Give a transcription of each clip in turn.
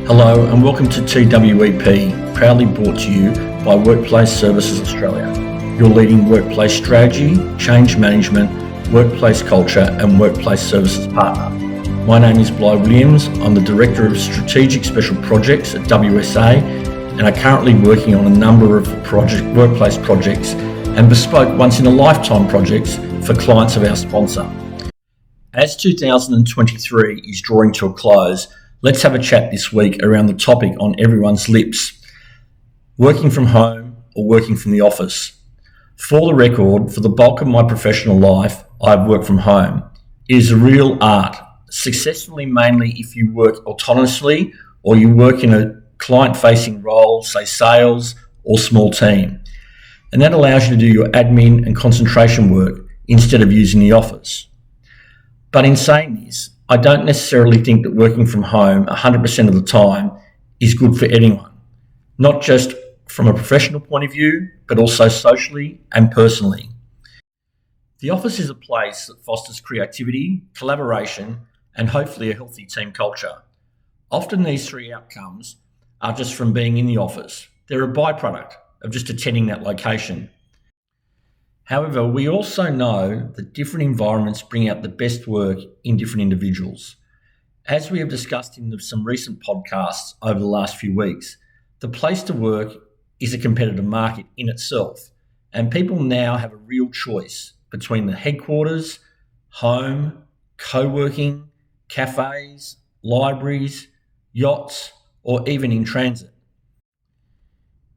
Hello and welcome to TWEP, proudly brought to you by Workplace Services Australia, your leading workplace strategy, change management, workplace culture and workplace services partner. My name is Bly Williams. I'm the Director of Strategic Special Projects at WSA and are currently working on a number of workplace projects and bespoke once-in-a-lifetime projects for clients of our sponsor. As 2023 is drawing to a close, let's have a chat this week around the topic on everyone's lips: working from home or working from the office. For the record, for the bulk of my professional life, I've worked from home. It is a real art, successfully mainly if you work autonomously or you work in a client-facing role, say sales or small team. And that allows you to do your admin and concentration work instead of using the office. But in saying this, I don't necessarily think that working from home 100% of the time is good for anyone, not just from a professional point of view, but also socially and personally. The office is a place that fosters creativity, collaboration, and hopefully a healthy team culture. Often these three outcomes are just from being in the office. They're a byproduct of just attending that location. However, we also know that different environments bring out the best work in different individuals. As we have discussed in some recent podcasts over the last few weeks, the place to work is a competitive market in itself, and people now have a real choice between the headquarters, home, co-working, cafes, libraries, yachts, or even in transit.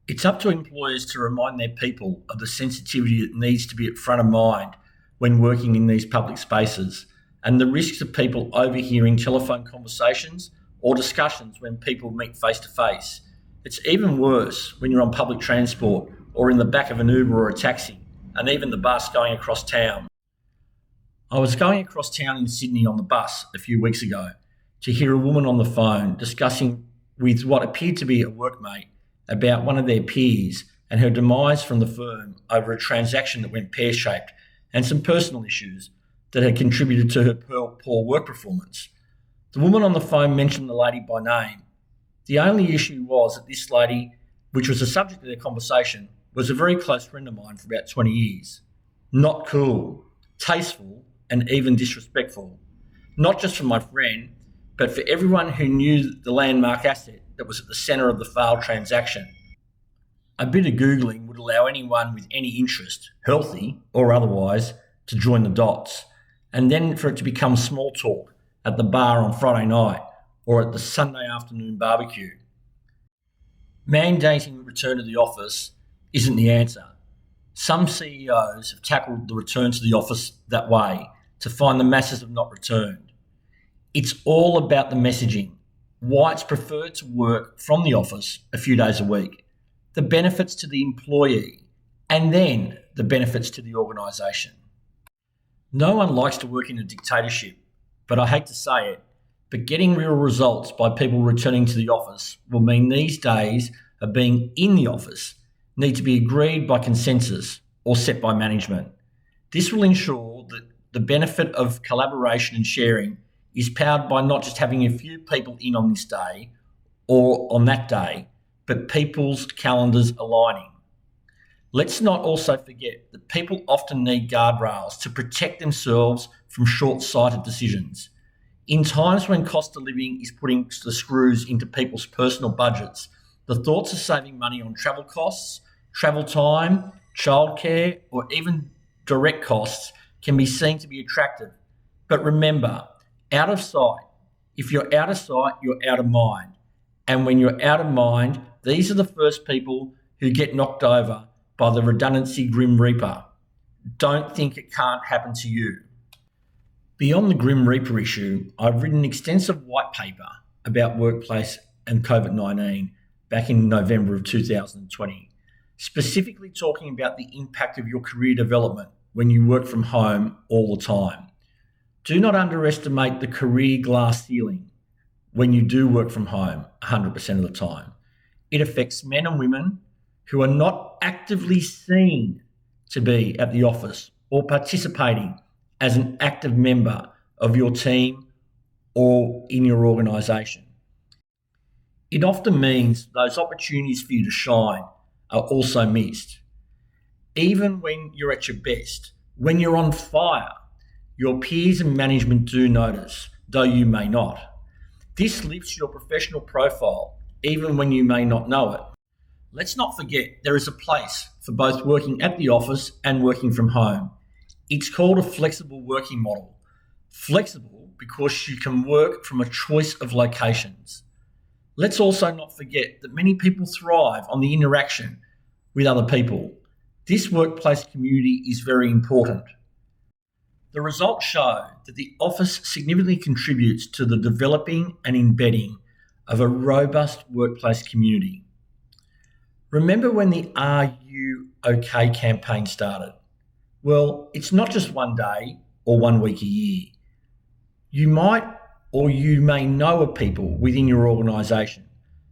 It's up to employers to remind their people of the sensitivity that needs to be at front of mind when working in these public spaces and the risks of people overhearing telephone conversations or discussions when people meet face to face. It's even worse when you're on public transport or in the back of an Uber or a taxi and even the bus going across town. I was going across town in Sydney on the bus a few weeks ago to hear a woman on the phone discussing with what appeared to be a workmate about one of their peers and her demise from the firm over a transaction that went pear-shaped and some personal issues that had contributed to her poor work performance. The woman on the phone mentioned the lady by name. The only issue was that this lady, which was the subject of their conversation, was a very close friend of mine for about 20 years. Not cool, tasteful, and even disrespectful. Not just for my friend, but for everyone who knew the landmark asset that was at the centre of the failed transaction. A bit of Googling would allow anyone with any interest, healthy or otherwise, to join the dots, and then for it to become small talk at the bar on Friday night or at the Sunday afternoon barbecue. Mandating return to the office isn't the answer. Some CEOs have tackled the return to the office that way to find the masses have not returned. It's all about the messaging, why it's preferred to work from the office a few days a week, the benefits to the employee, and then the benefits to the organisation. No one likes to work in a dictatorship, but I hate to say it, but getting real results by people returning to the office will mean these days of being in the office need to be agreed by consensus or set by management. This will ensure that the benefit of collaboration and sharing is powered by not just having a few people in on this day or on that day, but people's calendars aligning. Let's not also forget that people often need guardrails to protect themselves from short-sighted decisions. In times when cost of living is putting the screws into people's personal budgets, the thoughts of saving money on travel costs, travel time, childcare, or even direct costs can be seen to be attractive. But remember, out of sight. If you're out of sight, you're out of mind. And when you're out of mind, these are the first people who get knocked over by the redundancy Grim Reaper. Don't think it can't happen to you. Beyond the Grim Reaper issue, I've written an extensive white paper about workplace and COVID-19 back in November of 2020, specifically talking about the impact of your career development when you work from home all the time. Do not underestimate the career glass ceiling when you do work from home 100% of the time. It affects men and women who are not actively seen to be at the office or participating as an active member of your team or in your organisation. it often means those opportunities for you to shine are also missed. Even when you're at your best, when you're on fire, your peers and management do notice, though you may not. This lifts your professional profile, even when you may not know it. Let's not forget there is a place for both working at the office and working from home. It's called a flexible working model. Flexible because you can work from a choice of locations. Let's also not forget that many people thrive on the interaction with other people. This workplace community is very important. The results show that the office significantly contributes to the developing and embedding of a robust workplace community. Remember when the Are You OK campaign started? Well, it's not just one day or 1 week a year. You might or you may know of people within your organisation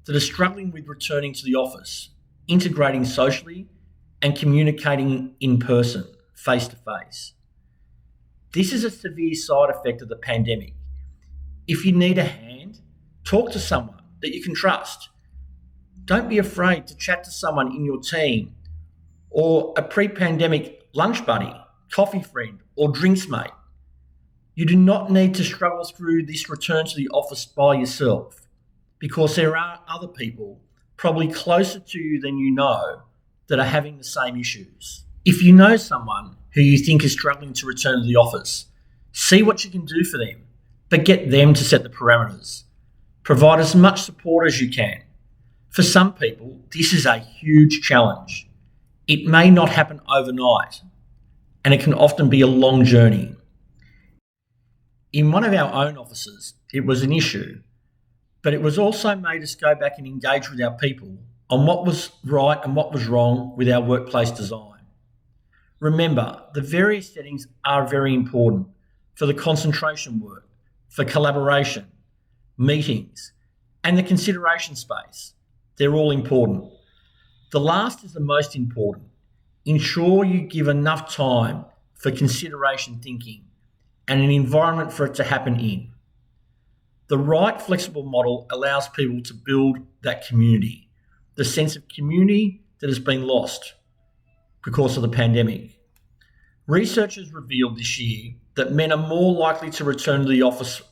that are struggling with returning to the office, integrating socially and communicating in person, face to face. This is a severe side effect of the pandemic. If you need a hand, talk to someone that you can trust. Don't be afraid to chat to someone in your team or a pre-pandemic lunch buddy, coffee friend, or drinks mate. You do not need to struggle through this return to the office by yourself, because there are other people, probably closer to you than you know, that are having the same issues. If you know someone who you think is struggling to return to the office, see what you can do for them, but get them to set the parameters. Provide as much support as you can. For some people, this is a huge challenge. It may not happen overnight, and it can often be a long journey. In one of our own offices, it was an issue, but it was also made us go back and engage with our people on what was right and what was wrong with our workplace design. Remember, the various settings are very important for the concentration work, for collaboration, meetings, and the consideration space. They're all important. The last is the most important. Ensure you give enough time for consideration thinking and an environment for it to happen in. The right flexible model allows people to build that community, the sense of community that has been lost because of the pandemic. Researchers revealed this year that men are more likely to return to the office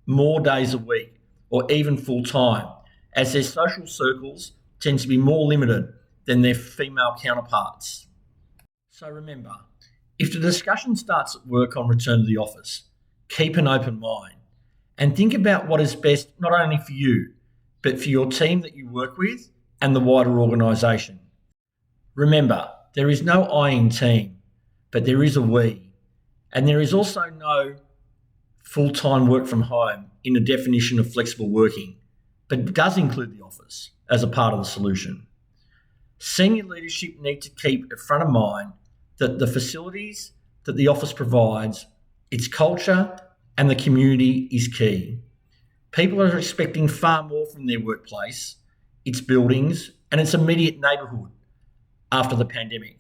more days a week or even full time, as their social circles tend to be more limited than their female counterparts. So remember, if the discussion starts at work on return to the office, keep an open mind and think about what is best not only for you, but for your team that you work with and the wider organisation. Remember, there is no I in team, but there is a we. And there is also no full-time work from home in the definition of flexible working, but it does include the office as a part of the solution. Senior leadership need to keep at front of mind that the facilities that the office provides, its culture and the community is key. People are expecting far more from their workplace, its buildings and its immediate neighbourhood after the pandemic.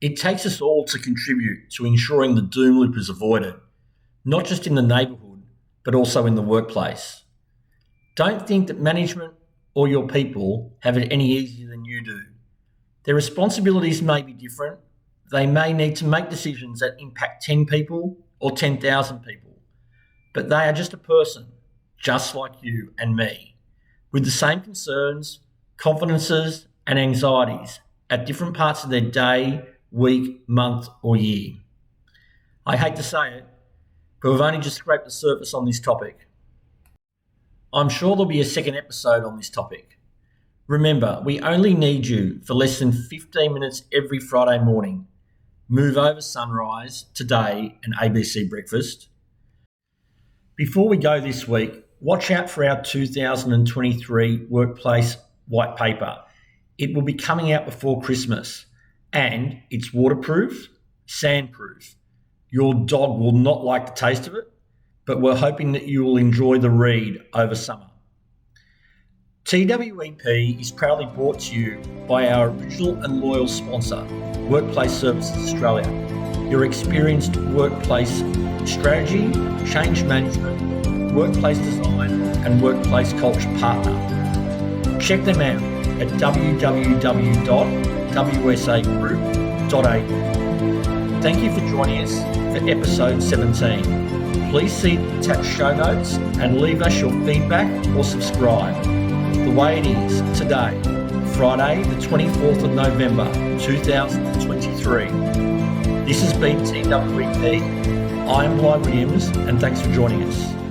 It takes us all to contribute to ensuring the doom loop is avoided, not just in the neighbourhood, but also in the workplace. Don't think that management or your people have it any easier than you do. Their responsibilities may be different. They may need to make decisions that impact 10 people or 10,000 people, but they are just a person, just like you and me, with the same concerns, confidences and anxieties at different parts of their day, week, month or year. I hate to say it, but we've only just scraped the surface on this topic. I'm sure there'll be a second episode on this topic. Remember, we only need you for less than 15 minutes every Friday morning. Move over Sunrise, Today and ABC Breakfast. Before we go this week, watch out for our 2023 Workplace White Paper. It will be coming out before Christmas and it's waterproof, sandproof. Your dog will not like the taste of it, but we're hoping that you will enjoy the read over summer. TWEP is proudly brought to you by our original and loyal sponsor, Workplace Services Australia, your experienced workplace strategy, change management, workplace design and workplace culture partner. Check them out at www.wsagroup.au. Thank you for joining us for episode 17. Please see the attached show notes and leave us your feedback or subscribe. The way it is today, Friday the 24th of November 2023. This has been TWEP. I am Bly Williams and thanks for joining us.